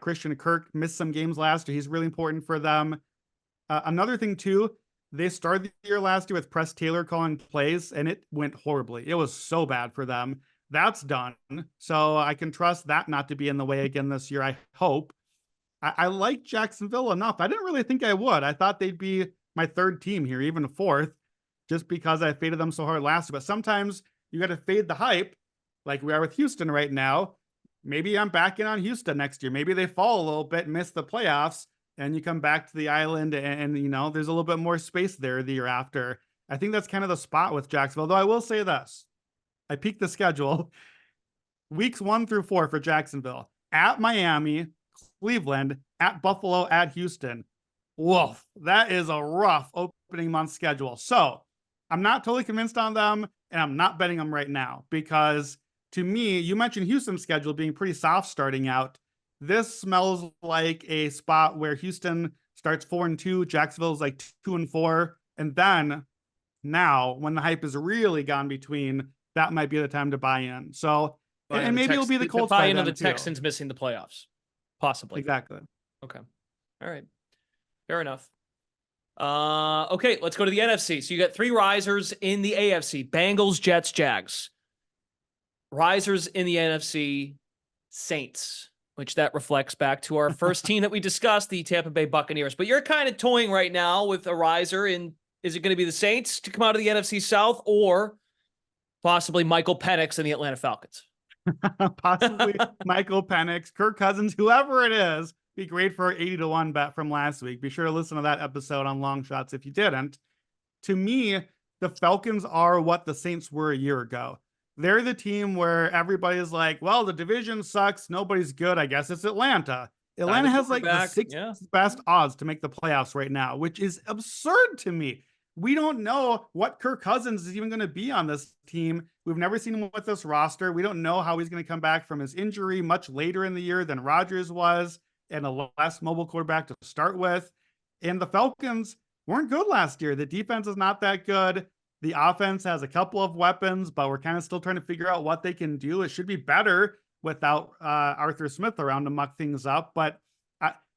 [SPEAKER 2] Christian Kirk missed some games last year. He's really important for them. Another thing, too, they started the year last year with Press Taylor calling plays, and it went horribly. It was so bad for them. That's done. So I can trust that not to be in the way again this year, I hope. I like Jacksonville enough. I didn't really think I would. I thought they'd be my 3rd team here, even 4th, just because I faded them so hard last year. But sometimes you got to fade the hype, like we are with Houston right now. Maybe I'm back in on Houston next year. Maybe they fall a little bit, miss the playoffs, and you come back to the island and there's a little bit more space there the year after. I think that's kind of the spot with Jacksonville. Though I will say this. I peeked the schedule. Weeks 1 through 4 for Jacksonville. At Miami, Cleveland, at Buffalo, at Houston. Woof. That is a rough opening month schedule. So I'm not totally convinced on them, and I'm not betting them right now because to me, you mentioned Houston's schedule being pretty soft starting out. This smells like a spot where Houston starts 4-2, Jacksonville's like 2-4, and then now when the hype is really gone between, that might be the time to buy in. So, and maybe it'll be the Colts
[SPEAKER 1] buy into the Texans missing the playoffs, possibly.
[SPEAKER 2] Exactly.
[SPEAKER 1] Okay. All right. Fair enough. Okay, let's go to the NFC. So you got three risers in the AFC: Bengals, Jets, Jags. Risers in the NFC: Saints, which that reflects back to our first team that we discussed, the Tampa Bay Buccaneers. But you're kind of toying right now with a riser in, is it going to be the Saints to come out of the NFC South, or possibly Michael Penix and the Atlanta Falcons?
[SPEAKER 2] Possibly Michael Penix, Kirk Cousins, whoever it is. Be great for our 80-1 bet from last week. Be sure to listen to that episode on long shots if you didn't. To me, the Falcons are what the Saints were a year ago. They're the team where everybody's like, well, the division sucks. Nobody's good. I guess it's Atlanta. Atlanta has like the sixth best odds to make the playoffs right now, which is absurd to me. We don't know what Kirk Cousins is even going to be on this team. We've never seen him with this roster. We don't know how he's going to come back from his injury much later in the year than Rodgers was, and a less mobile quarterback to start with. And the Falcons weren't good last year. The defense is not that good. The offense has a couple of weapons, but we're kind of still trying to figure out what they can do. It should be better without Arthur Smith around to muck things up. But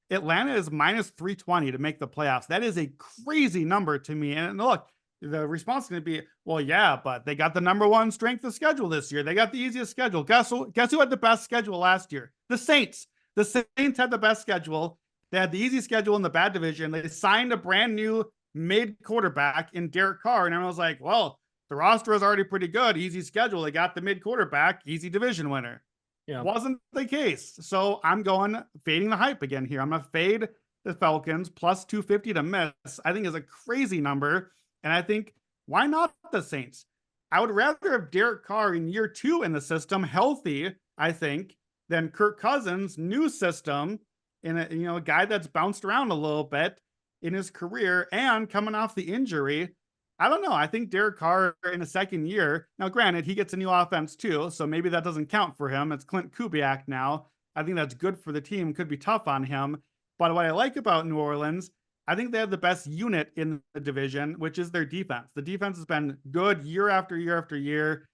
[SPEAKER 2] Atlanta is minus 320 to make the playoffs. That is a crazy number to me. And look, the response is going to be, well, yeah, but they got the number one strength of schedule this year. They got the easiest schedule. Guess who had the best schedule last year? The Saints. The Saints had the best schedule. They had the easy schedule in the bad division. They signed a brand new mid quarterback in Derek Carr. And everyone was like, well, the roster is already pretty good. Easy schedule. They got the mid quarterback, easy division winner. Yeah. Wasn't the case. So I'm going fading the hype again here. I'm going to fade the Falcons plus 250 to miss. I think is a crazy number. And I think, why not the Saints? I would rather have Derek Carr in year 2 in the system, healthy, I think, than Kirk Cousins, new system, in a guy that's bounced around a little bit in his career and coming off the injury. I don't know. I think Derek Carr in a second year. Now, granted, he gets a new offense too, so maybe that doesn't count for him. It's Clint Kubiak now. I think that's good for the team. Could be tough on him. But what I like about New Orleans, I think they have the best unit in the division, which is their defense. The defense has been good year after year after year.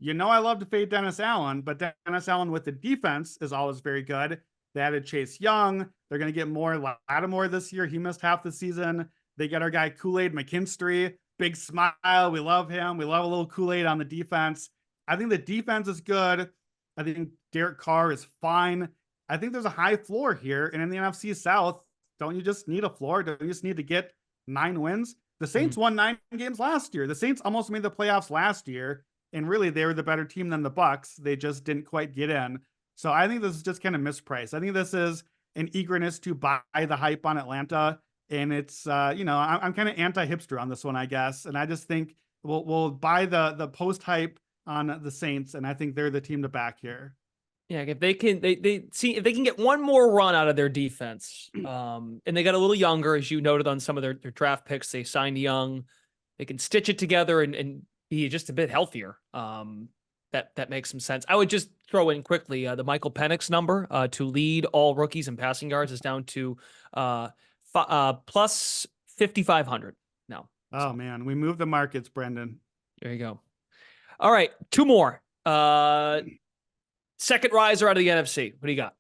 [SPEAKER 2] I love to fade Dennis Allen, but Dennis Allen with the defense is always very good. They added Chase Young. They're going to get more Lattimore this year. He missed half the season. They get our guy Kool-Aid McKinstry. Big smile. We love him. We love a little Kool-Aid on the defense. I think the defense is good. I think Derek Carr is fine. I think there's a high floor here. And in the NFC South, don't you just need a floor? Don't you just need to get 9 wins? The Saints won 9 games last year. The Saints almost made the playoffs last year. And really, they were the better team than the Bucs. They just didn't quite get in. So I think this is just kind of mispriced. I think this is an eagerness to buy the hype on Atlanta. And it's, I'm kind of anti-hipster on this one, I guess. And I just think we'll buy the post-hype on the Saints. And I think they're the team to back here.
[SPEAKER 1] Yeah, if they can, if they can get one more run out of their defense, and they got a little younger, as you noted on some of their draft picks, they signed young. They can stitch it together and be just a bit healthier. That makes some sense. I would just throw in quickly the Michael Penix number to lead all rookies in passing yards is down to plus 5,500 now.
[SPEAKER 2] Oh, man. We moved the markets, Brendan.
[SPEAKER 1] There you go. All right. 2 more. Second riser out of the NFC. What do you got?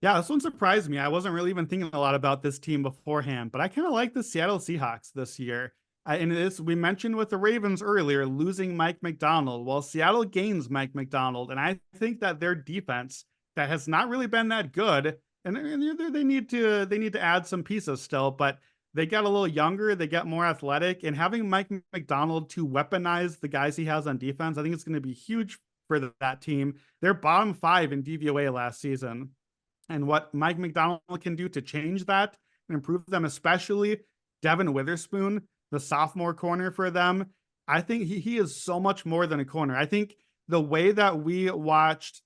[SPEAKER 2] Yeah, this one surprised me. I wasn't really even thinking a lot about this team beforehand, but I kind of like the Seattle Seahawks this year. And we mentioned with the Ravens earlier, losing Mike McDonald. Well, Seattle gains Mike McDonald. And I think that their defense that has not really been that good, and they need to add some pieces still, but they got a little younger, they got more athletic, and having Mike McDonald to weaponize the guys he has on defense, I think it's going to be huge for that team. They're bottom 5 in DVOA last season. And what Mike McDonald can do to change that and improve them, especially Devin Witherspoon, the sophomore corner for them, I think he is so much more than a corner. I think the way that we watched,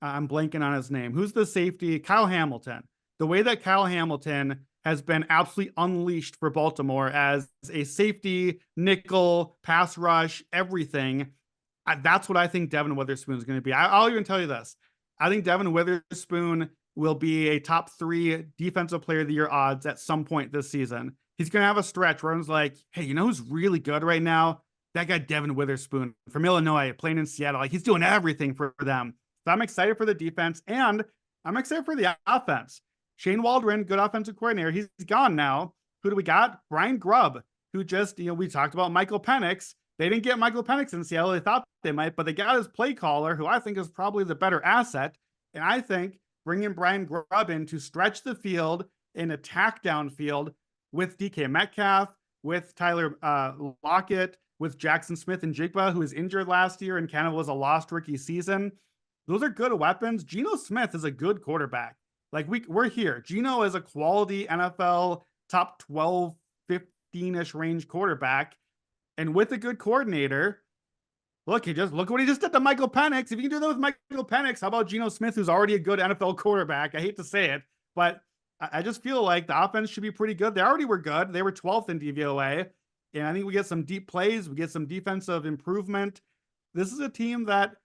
[SPEAKER 2] I'm blanking on his name, who's the safety? Kyle Hamilton. The way that Kyle Hamilton has been absolutely unleashed for Baltimore as a safety, nickel, pass rush, everything. That's what I think Devin Witherspoon is going to be. I'll even tell you this. I think Devin Witherspoon will be a top 3 defensive player of the year odds at some point this season. He's going to have a stretch where everyone's like, hey, you know who's really good right now? That guy, Devin Witherspoon from Illinois, playing in Seattle. Like, he's doing everything for them. So I'm excited for the defense, and I'm excited for the offense. Shane Waldron, good offensive coordinator. He's gone now, Who do we got? Brian Grubb, who just, we talked about Michael Penix. They didn't get Michael Penix in Seattle. They thought they might, but they got his play caller, who I think is probably the better asset. And I think bringing Brian Grubb in to stretch the field and attack downfield with DK Metcalf, with Tyler Lockett, with Jackson Smith and Jigba, who was injured last year and kind of was a lost rookie season. Those are good weapons. Geno Smith is a good quarterback. Like we're here. Geno is a quality NFL top 12, 15-ish range quarterback. And with a good coordinator, look what he just did to Michael Penix. If you can do that with Michael Penix, how about Geno Smith, who's already a good NFL quarterback? I hate to say it, but I just feel like the offense should be pretty good. They already were good. They were 12th in DVOA. And I think we get some deep plays. We get some defensive improvement. This is a team that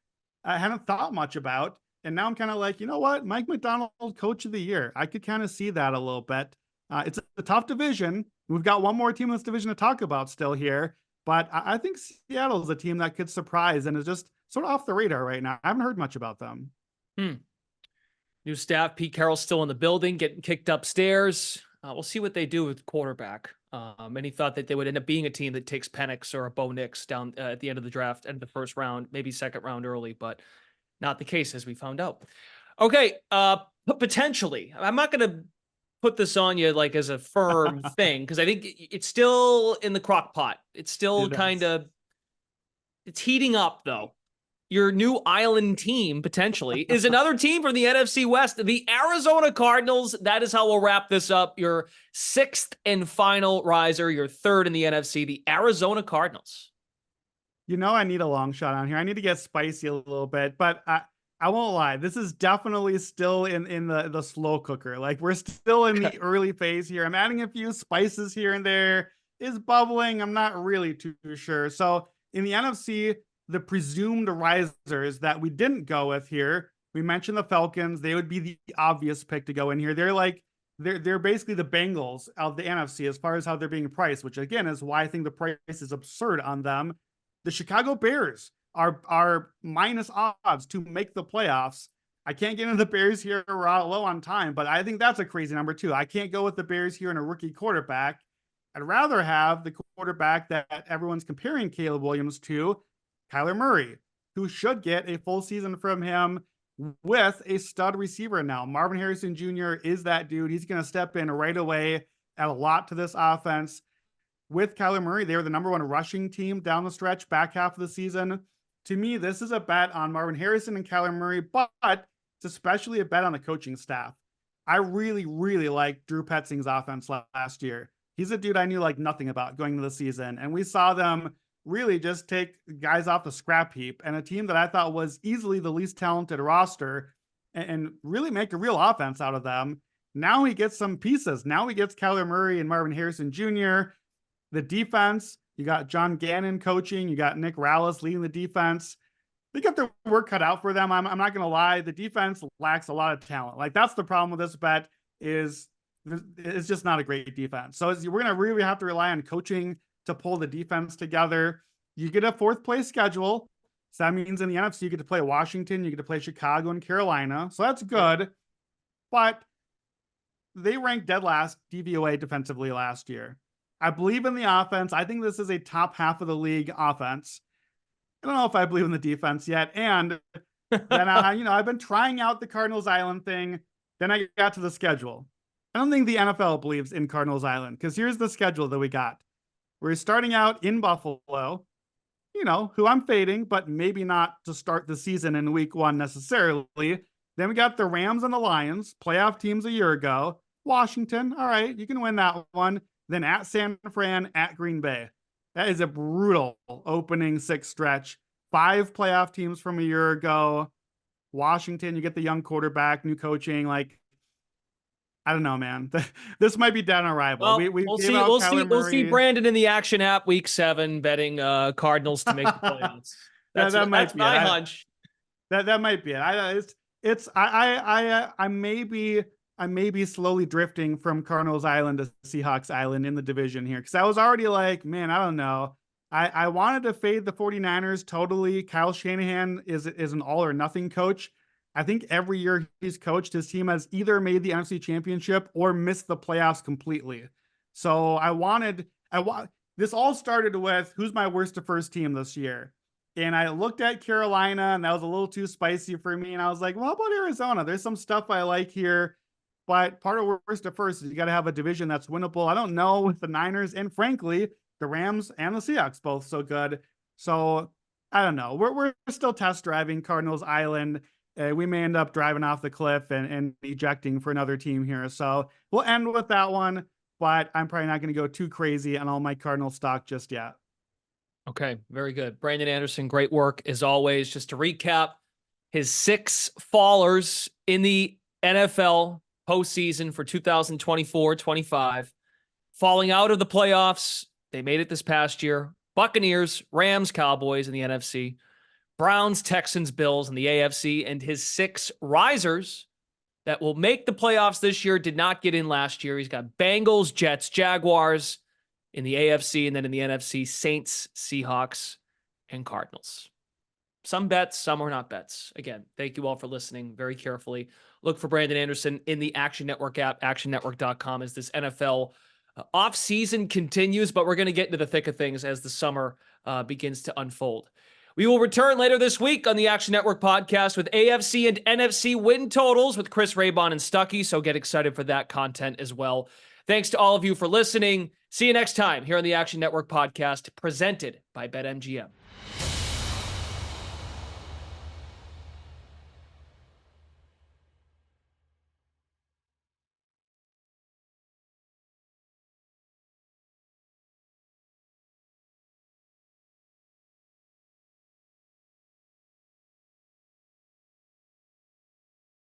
[SPEAKER 2] I hadn't thought much about. And now I'm kind of like, you know what? Mike Macdonald, coach of the year. I could kind of see that a little bit. It's a tough division. We've got one more team in this division to talk about still here. But I think Seattle is a team that could surprise and is just sort of off the radar right now. I haven't heard much about them.
[SPEAKER 1] New staff. Pete Carroll's still in the building, getting kicked upstairs. We'll see what they do with quarterback. And he thought that they would end up being a team that takes Penix or a Bo Nix down at the end of the draft, end of the first round, maybe second round early, but not the case as we found out. Okay, potentially. I'm not going to put this on you like as a firm thing because I think it's still in the crock pot. It's still it's heating up though. Your new island team potentially is another team from the NFC West, the Arizona Cardinals. That is how we'll wrap this up. Your sixth and final riser, your third in the NFC, the Arizona Cardinals.
[SPEAKER 2] I need a long shot on here. I need to get spicy a little bit, but I won't lie. This is definitely still in the slow cooker. Like we're still in the early phase here. I'm adding a few spices here and there. Is bubbling. I'm not really too sure. So in the NFC, the presumed risers that we didn't go with here, we mentioned the Falcons. They would be the obvious pick to go in here. They're basically the Bengals of the NFC as far as how they're being priced, which again is why I think the price is absurd on them. The Chicago Bears are minus odds to make the playoffs. I can't get into the Bears here. We're out low on time, but I think that's a crazy number too. I can't go with the Bears here in a rookie quarterback. I'd rather have the quarterback that everyone's comparing Caleb Williams to, Kyler Murray, who should get a full season from him with a stud receiver now. Marvin Harrison Jr. is that dude. He's going to step in right away, add a lot to this offense. With Kyler Murray, they were the number one rushing team down the stretch, back half of the season. To me, this is a bet on Marvin Harrison and Kyler Murray, but it's especially a bet on the coaching staff. I really, really like Drew Petzing's offense last year. He's a dude I knew like nothing about going into the season, and we saw them really just take guys off the scrap heap and a team that I thought was easily the least talented roster and really make a real offense out of them. Now he gets some pieces. Now he gets Kyler Murray and Marvin Harrison Jr. The defense, you got John Gannon coaching. You got Nick Rallis leading the defense. They got their work cut out for them. I'm not going to lie. The defense lacks a lot of talent. Like that's the problem with this bet is it's just not a great defense. So we're going to really have to rely on coaching to pull the defense together. You get a fourth place schedule. So that means in the NFC, you get to play Washington, you get to play Chicago and Carolina. So that's good. But they ranked dead last DVOA defensively last year. I believe in the offense. I think this is a top half of the league offense. I don't know if I believe in the defense yet. And then I've been trying out the Cardinals Island thing. Then I got to the schedule. I don't think the NFL believes in Cardinals Island because here's the schedule that we got. We're starting out in Buffalo, who I'm fading, but maybe not to start the season in week one necessarily. Then we got the Rams and the Lions, playoff teams a year ago. Washington, all right, you can win that one. Then at San Fran, at Green Bay. That is a brutal opening six stretch. 5 playoff teams from a year ago. Washington, you get the young quarterback, new coaching. Like, I don't know, man. This might be dead on arrival.
[SPEAKER 1] Well, we'll see. We'll see Brandon in the Action app week 7 betting Cardinals to make the playoffs. That's my hunch.
[SPEAKER 2] That might be it. I may be slowly drifting from Cardinals Island to Seahawks Island in the division here. Cause I was already like, man, I don't know. I wanted to fade the 49ers totally. Kyle Shanahan is an all or nothing coach. I think every year he's coached, his team has either made the NFC Championship or missed the playoffs completely. So this all started with who's my worst to first team this year. And I looked at Carolina, and that was a little too spicy for me. And I was like, well, how about Arizona? There's some stuff I like here. But part of worst to first is you got to have a division that's winnable. I don't know with the Niners, and frankly, the Rams and the Seahawks both so good. So I don't know. We're still test driving Cardinals Island. We may end up driving off the cliff and ejecting for another team here. So we'll end with that one. But I'm probably not going to go too crazy on all my Cardinal stock just yet.
[SPEAKER 1] Okay, very good. Brandon Anderson, great work as always. Just to recap, his 6 fallers in the NFL postseason for 2024-25, falling out of the playoffs. They made it this past year. Buccaneers, Rams, Cowboys in the NFC, Browns, Texans, Bills in the AFC, and his 6 risers that will make the playoffs this year did not get in last year. He's got Bengals, Jets, Jaguars in the AFC, and then in the NFC, Saints, Seahawks, and Cardinals. Some bets, some are not bets. Again, thank you all for listening very carefully. Look for Brandon Anderson in the Action Network app, actionnetwork.com, as this NFL off-season continues, but we're going to get into the thick of things as the summer begins to unfold. We will return later this week on the Action Network podcast with AFC and NFC win totals with Chris Raybon and Stuckey, so get excited for that content as well. Thanks to all of you for listening. See you next time here on the Action Network podcast, presented by BetMGM.